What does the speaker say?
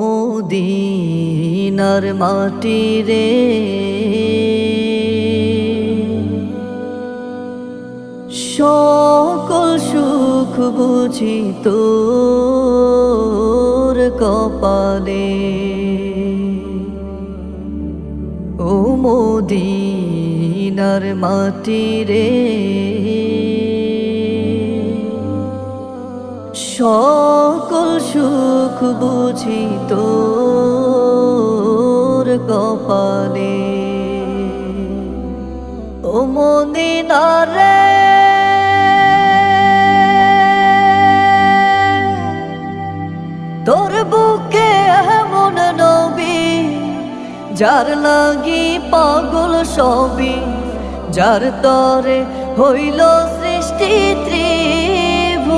মদিনার মাটি রে, সকল সুখ বুঝি তোর কপালে। ও মদিনার মাটি রে, সকল সুখ বুঝি তোর কপালে। ও মদিনা রে, তোর বুকে এমন নবী, যার লাগি পাগল সবই, যার তরে হইল সৃষ্টি ত্রিভুবন।